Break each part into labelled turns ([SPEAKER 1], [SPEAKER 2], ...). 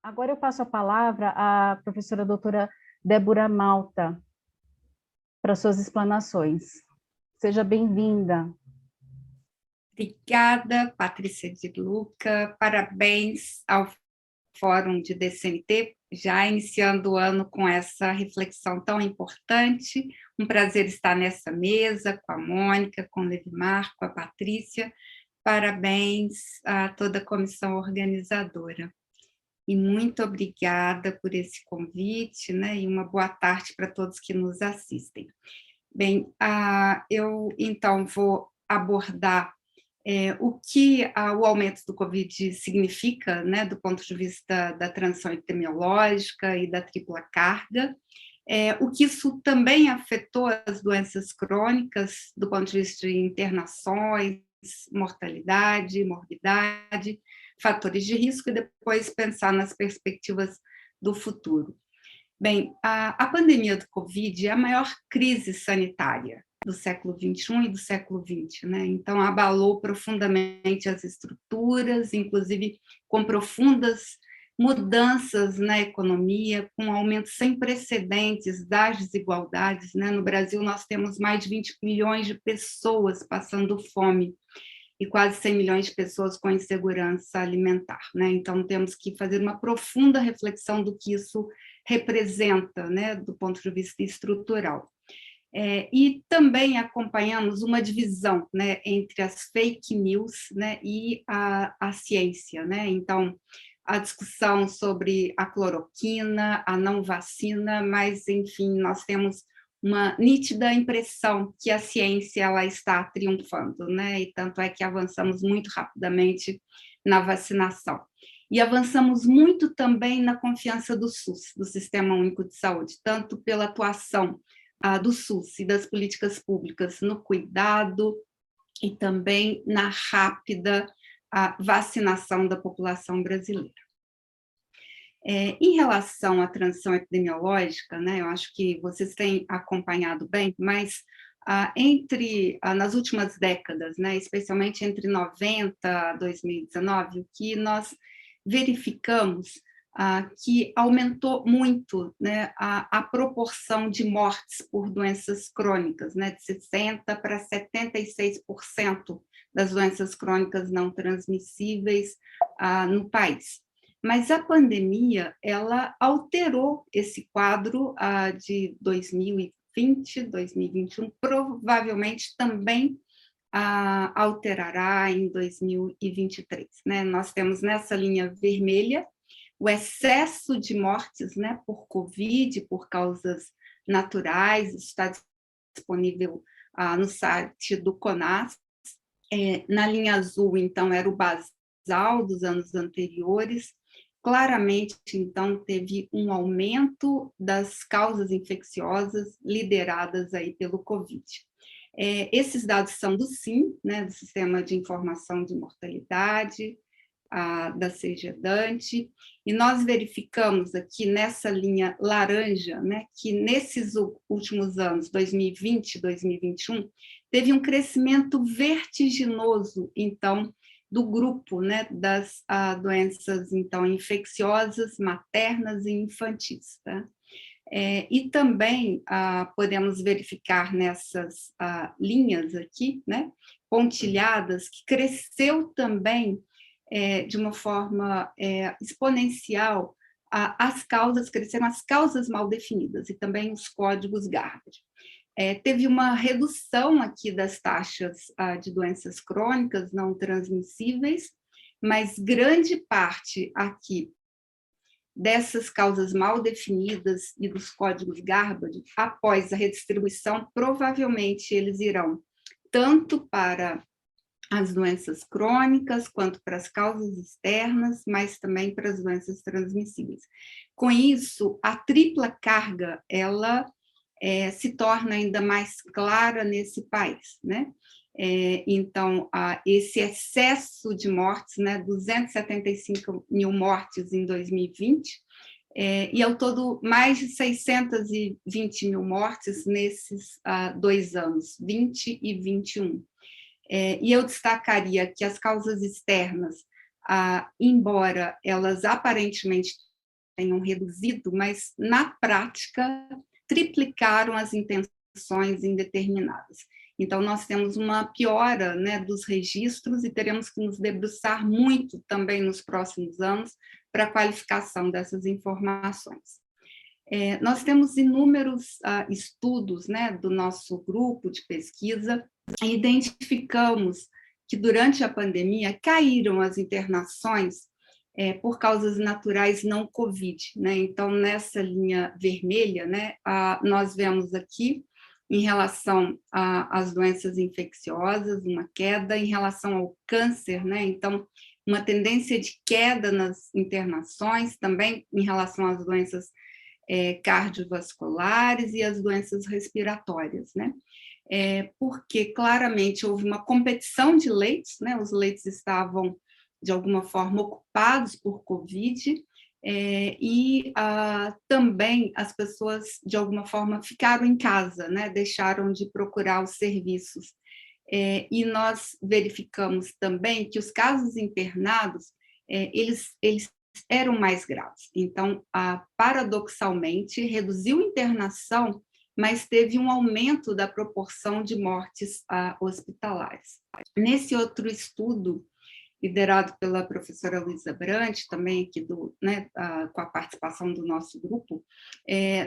[SPEAKER 1] Agora eu passo a palavra à professora doutora Débora Malta para suas explanações. Seja bem-vinda.
[SPEAKER 2] Obrigada, Patrícia de Luca. Parabéns ao Fórum de DCMT, já iniciando o ano com essa reflexão tão importante. Um prazer estar nessa mesa com a Mônica, com o Levimar, com a Patrícia. Parabéns a toda a comissão organizadora. E muito obrigada por esse convite, né? E uma boa tarde para todos que nos assistem. Bem, eu então vou abordar o que o aumento do Covid significa, né, do ponto de vista da transição epidemiológica e da tripla carga, o que isso também afetou as doenças crônicas, do ponto de vista de internações, mortalidade, morbidade, fatores de risco, e depois pensar nas perspectivas do futuro. Bem, a pandemia do Covid é a maior crise sanitária do século XXI e do século XX, né? Então, abalou profundamente as estruturas, inclusive com profundas mudanças na economia, com um aumento sem precedentes das desigualdades, né? No Brasil, nós temos mais de 20 milhões de pessoas passando fome e quase 100 milhões de pessoas com insegurança alimentar, né? Então, temos que fazer uma profunda reflexão do que isso representa, né, do ponto de vista estrutural. E também acompanhamos uma divisão, né, entre as fake news, né, e a ciência, né? Então, a discussão sobre a cloroquina, a não vacina, mas, enfim, nós temos uma nítida impressão que a ciência ela está triunfando, né? E tanto é que avançamos muito rapidamente na vacinação. E avançamos muito também na confiança do SUS, do Sistema Único de Saúde, tanto pela atuação do SUS e das políticas públicas no cuidado e também na rápida vacinação da população brasileira. Em relação à transição epidemiológica, né, eu acho que vocês têm acompanhado bem, mas nas últimas décadas, né, especialmente entre 90 e 2019, o que nós verificamos que aumentou muito, né, a proporção de mortes por doenças crônicas, né, de 60% para 76% das doenças crônicas não transmissíveis no país. Mas a pandemia, ela alterou esse quadro de 2020, 2021, provavelmente também alterará em 2023. Né? Nós temos nessa linha vermelha o excesso de mortes, né, por Covid, por causas naturais, está disponível no site do CONAS. Na linha azul, então, era o basal dos anos anteriores. Claramente, então, teve um aumento das causas infecciosas lideradas aí pelo Covid. Esses dados são do SIM, né, do Sistema de Informação de Mortalidade, da CGEDANTE, e nós verificamos aqui nessa linha laranja, né, que nesses últimos anos, 2020 e 2021, teve um crescimento vertiginoso, então, do grupo, né, das doenças então infecciosas, maternas e infantis. Tá? E também podemos verificar nessas linhas aqui, né, pontilhadas, que cresceu também de uma forma exponencial as causas, cresceram as causas mal definidas e também os códigos Garbage. Teve uma redução aqui das taxas de doenças crônicas não transmissíveis, mas grande parte aqui dessas causas mal definidas e dos códigos Garbage, após a redistribuição, provavelmente eles irão tanto para as doenças crônicas, quanto para as causas externas, mas também para as doenças transmissíveis. Com isso, a tripla carga, ela se torna ainda mais clara nesse país, né? Então, esse excesso de mortes, né, 275 mil mortes em 2020, e ao todo mais de 620 mil mortes nesses 2 anos, 20 e 21. E eu destacaria que as causas externas, embora elas aparentemente tenham reduzido, mas, na prática, triplicaram as intenções indeterminadas. Então, nós temos uma piora, né, dos registros e teremos que nos debruçar muito também nos próximos anos para a qualificação dessas informações. Nós temos inúmeros estudos, né, do nosso grupo de pesquisa e identificamos que, durante a pandemia, caíram as internações por causas naturais não Covid, né? Então, nessa linha vermelha, né, nós vemos aqui, em relação às doenças infecciosas, uma queda, em relação ao câncer, né? Então, uma tendência de queda nas internações, também em relação às doenças cardiovasculares e as doenças respiratórias, né? Porque claramente houve uma competição de leitos, né? Os leitos estavam, de alguma forma, ocupados por Covid, e também as pessoas, de alguma forma, ficaram em casa, né? Deixaram de procurar os serviços. E nós verificamos também que os casos internados, eles eram mais graves. Então, paradoxalmente, reduziu a internação, mas teve um aumento da proporção de mortes hospitalares. Nesse outro estudo, liderado pela professora Luísa Brant, também aqui com a participação do nosso grupo,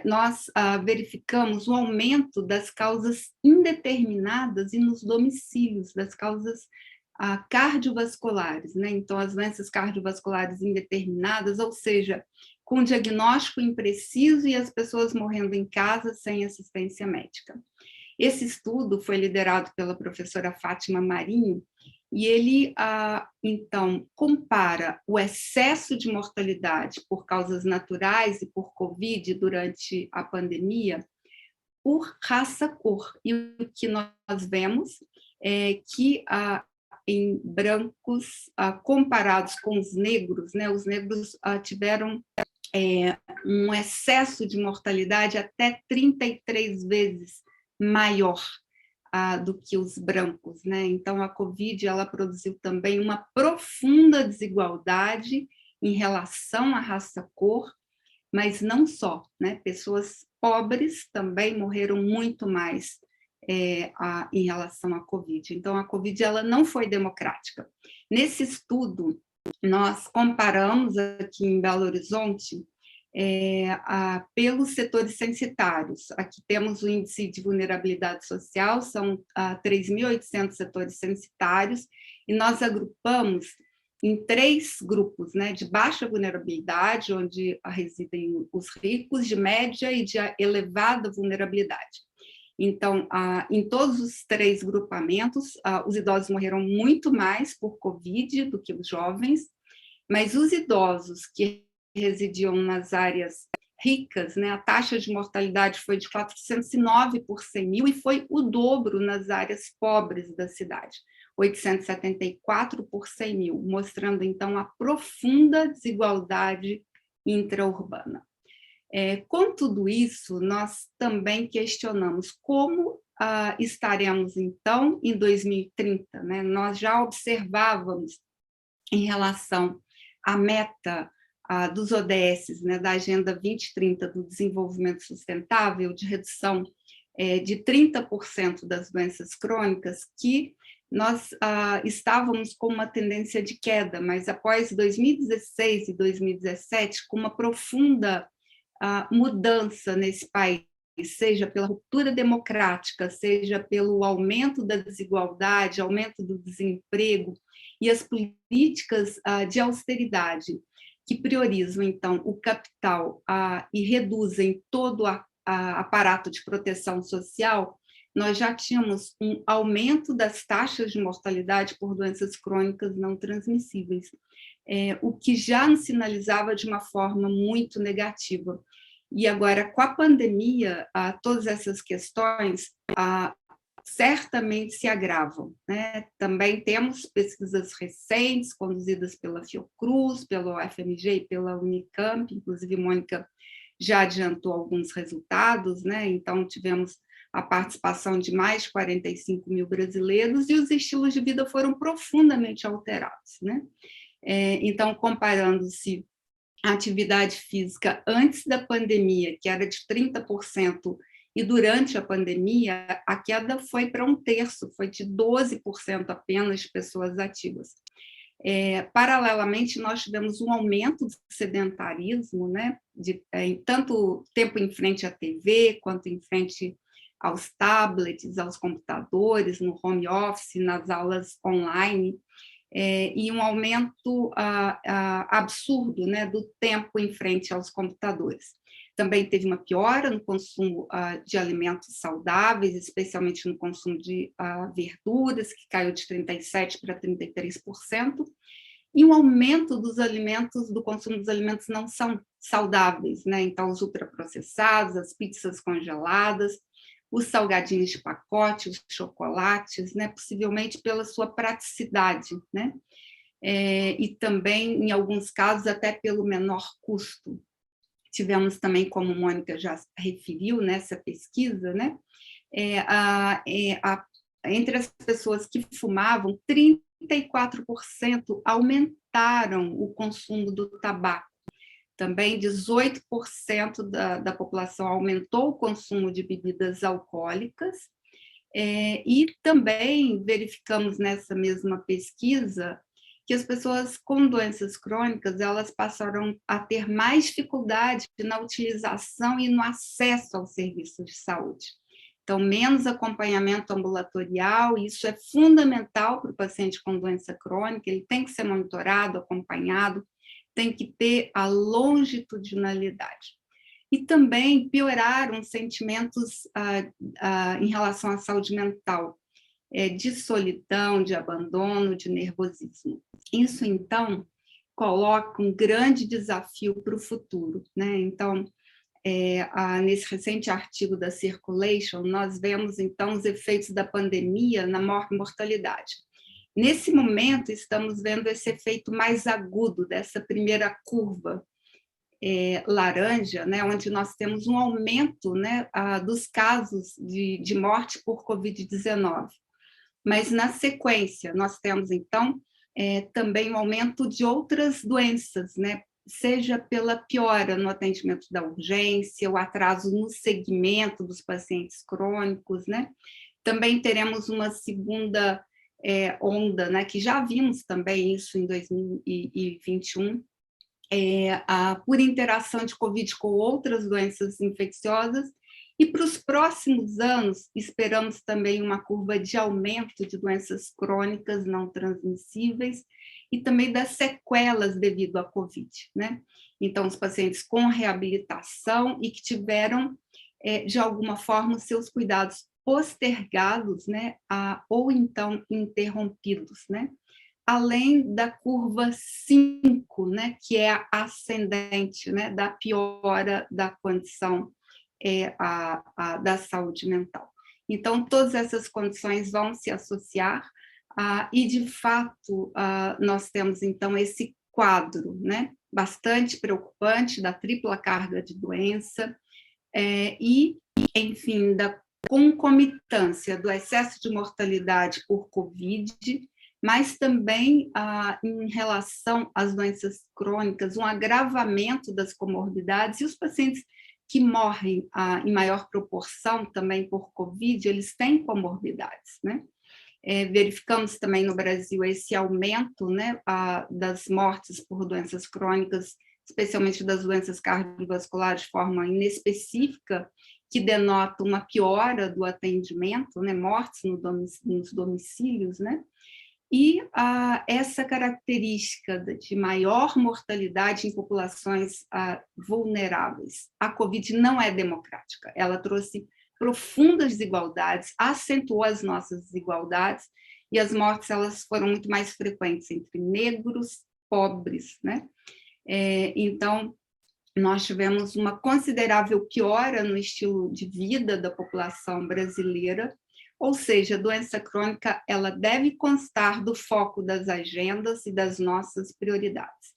[SPEAKER 2] nós verificamos o aumento das causas indeterminadas e nos domicílios, das causas cardiovasculares, né? Então, as doenças cardiovasculares indeterminadas, ou seja, com diagnóstico impreciso e as pessoas morrendo em casa sem assistência médica. Esse estudo foi liderado pela professora Fátima Marinho, e ele, então, compara o excesso de mortalidade por causas naturais e por Covid durante a pandemia por raça-cor. E o que nós vemos é que, em brancos, comparados com os negros, né, os negros tiveram um excesso de mortalidade até 33 vezes maior do que os brancos, né? Então, a Covid, ela produziu também uma profunda desigualdade em relação à raça-cor, mas não só, né? Pessoas pobres também morreram muito mais em relação à Covid. Então, a Covid, ela não foi democrática. Nesse estudo, nós comparamos aqui em Belo Horizonte pelos setores censitários. Aqui temos o índice de vulnerabilidade social, são 3.800 setores censitários, e nós agrupamos em 3 grupos, né, de baixa vulnerabilidade, onde residem os ricos, de média e de elevada vulnerabilidade. Então, em todos os 3 grupamentos, os idosos morreram muito mais por Covid do que os jovens, mas os idosos que residiam nas áreas ricas, né, a taxa de mortalidade foi de 409 por 100 mil e foi o dobro nas áreas pobres da cidade, 874 por 100 mil, mostrando, então, a profunda desigualdade intraurbana. Com tudo isso, nós também questionamos como estaremos, então, em 2030. Né? Nós já observávamos, em relação à meta dos ODS, né, da Agenda 2030 do Desenvolvimento Sustentável, de redução de 30% das doenças crônicas, que nós estávamos com uma tendência de queda, mas após 2016 e 2017, com uma profunda mudança nesse país, seja pela ruptura democrática, seja pelo aumento da desigualdade, aumento do desemprego, e as políticas de austeridade, que priorizam, então, o capital e reduzem todo o aparato de proteção social, nós já tínhamos um aumento das taxas de mortalidade por doenças crônicas não transmissíveis, o que já nos sinalizava de uma forma muito negativa. E agora, com a pandemia, todas essas questões certamente se agravam. Né? Também temos pesquisas recentes, conduzidas pela Fiocruz, pelo UFMG e pela Unicamp, inclusive Mônica já adiantou alguns resultados, né? Então tivemos a participação de mais de 45 mil brasileiros e os estilos de vida foram profundamente alterados. Né? Então, comparando-se a atividade física antes da pandemia, que era de 30%, e durante a pandemia, a queda foi para 1/3, foi de 12% apenas de pessoas ativas. Paralelamente, nós tivemos um aumento do sedentarismo, né, tanto tempo em frente à TV, quanto em frente aos tablets, aos computadores, no home office, nas aulas online, e um aumento absurdo, né, do tempo em frente aos computadores. Também teve uma piora no consumo de alimentos saudáveis, especialmente no consumo de verduras, que caiu de 37% para 33%, e um aumento dos alimentos, do consumo dos alimentos não são saudáveis, né? Então, os ultraprocessados, as pizzas congeladas, os salgadinhos de pacote, os chocolates, né? Possivelmente pela sua praticidade, né? E também, em alguns casos, até pelo menor custo. Tivemos também, como a Mônica já referiu nessa pesquisa, né? Entre as pessoas que fumavam, 34% aumentaram o consumo do tabaco. Também 18% da população aumentou o consumo de bebidas alcoólicas. E também verificamos nessa mesma pesquisa que as pessoas com doenças crônicas, elas passaram a ter mais dificuldade na utilização e no acesso aos serviços de saúde. Então, menos acompanhamento ambulatorial, isso é fundamental para o paciente com doença crônica, ele tem que ser monitorado, acompanhado, tem que ter a longitudinalidade. E também pioraram sentimentos em relação à saúde mental, de solidão, de abandono, de nervosismo. Isso, então, coloca um grande desafio para o futuro, né? Então, nesse recente artigo da Circulation, nós vemos, então, os efeitos da pandemia na mortalidade. Nesse momento, estamos vendo esse efeito mais agudo dessa primeira curva laranja, né, onde nós temos um aumento, né, dos casos de morte por Covid-19. Mas, na sequência, nós temos, então, também um aumento de outras doenças, né, seja pela piora no atendimento da urgência, o atraso no segmento dos pacientes crônicos, né? Também teremos uma segunda onda, né, que já vimos também isso em 2021, por interação de Covid com outras doenças infecciosas, e para os próximos anos, esperamos também uma curva de aumento de doenças crônicas não transmissíveis e também das sequelas devido à Covid, né? Então, os pacientes com reabilitação e que tiveram, de alguma forma, os seus cuidados postergados, né? Ou então interrompidos, né? Além da curva 5, né, que é a ascendente, né, da piora da condição da saúde mental. Então, todas essas condições vão se associar e, de fato, nós temos, então, esse quadro, né, bastante preocupante da tripla carga de doença e, enfim, da concomitância do excesso de mortalidade por Covid, mas também em relação às doenças crônicas, um agravamento das comorbidades, e os pacientes que morrem em maior proporção também por Covid, eles têm comorbidades, né? Verificamos também no Brasil esse aumento, né, das mortes por doenças crônicas, especialmente das doenças cardiovasculares de forma inespecífica, que denota uma piora do atendimento, né, mortes nos domicílios, né? E essa característica de maior mortalidade em populações vulneráveis. A Covid não é democrática, ela trouxe profundas desigualdades, acentuou as nossas desigualdades, e as mortes elas foram muito mais frequentes entre negros, pobres, né? Então, nós tivemos uma considerável piora no estilo de vida da população brasileira, ou seja, a doença crônica ela deve constar do foco das agendas e das nossas prioridades.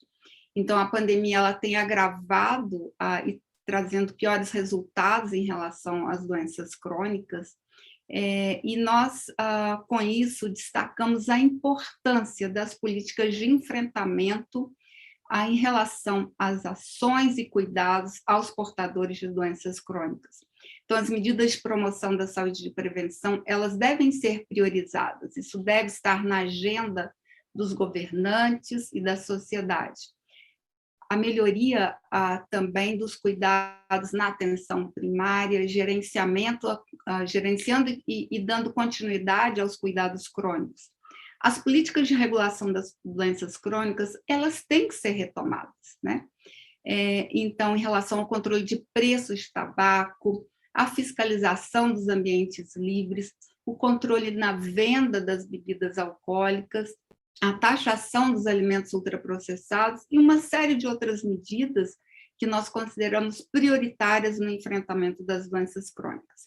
[SPEAKER 2] Então, a pandemia ela tem agravado e trazendo piores resultados em relação às doenças crônicas, e nós, com isso, destacamos a importância das políticas de enfrentamento em relação às ações e cuidados aos portadores de doenças crônicas. Então, as medidas de promoção da saúde e de prevenção, elas devem ser priorizadas, isso deve estar na agenda dos governantes e da sociedade. A melhoria também dos cuidados na atenção primária, gerenciando e dando continuidade aos cuidados crônicos. As políticas de regulação das doenças crônicas, elas têm que ser retomadas, né? Então, em relação ao controle de preços de tabaco, a fiscalização dos ambientes livres, o controle na venda das bebidas alcoólicas, a taxação dos alimentos ultraprocessados e uma série de outras medidas que nós consideramos prioritárias no enfrentamento das doenças crônicas.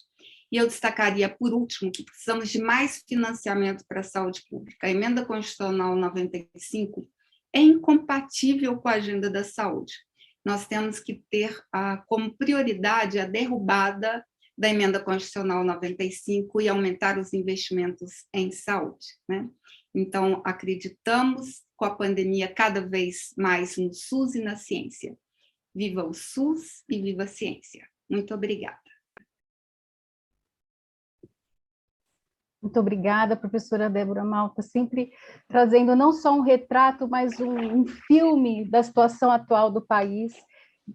[SPEAKER 2] E eu destacaria, por último, que precisamos de mais financiamento para a saúde pública. A Emenda Constitucional 95 é incompatível com a agenda da saúde. Nós temos que ter como prioridade a derrubada da Emenda Constitucional 95 e aumentar os investimentos em saúde, né? Então, acreditamos com a pandemia cada vez mais no SUS e na ciência. Viva o SUS e viva a ciência. Muito obrigada.
[SPEAKER 1] Muito obrigada, professora Débora Malta, sempre trazendo não só um retrato, mas um filme da situação atual do país.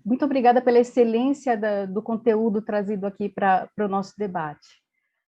[SPEAKER 1] Muito obrigada pela excelência do conteúdo trazido aqui para o nosso debate.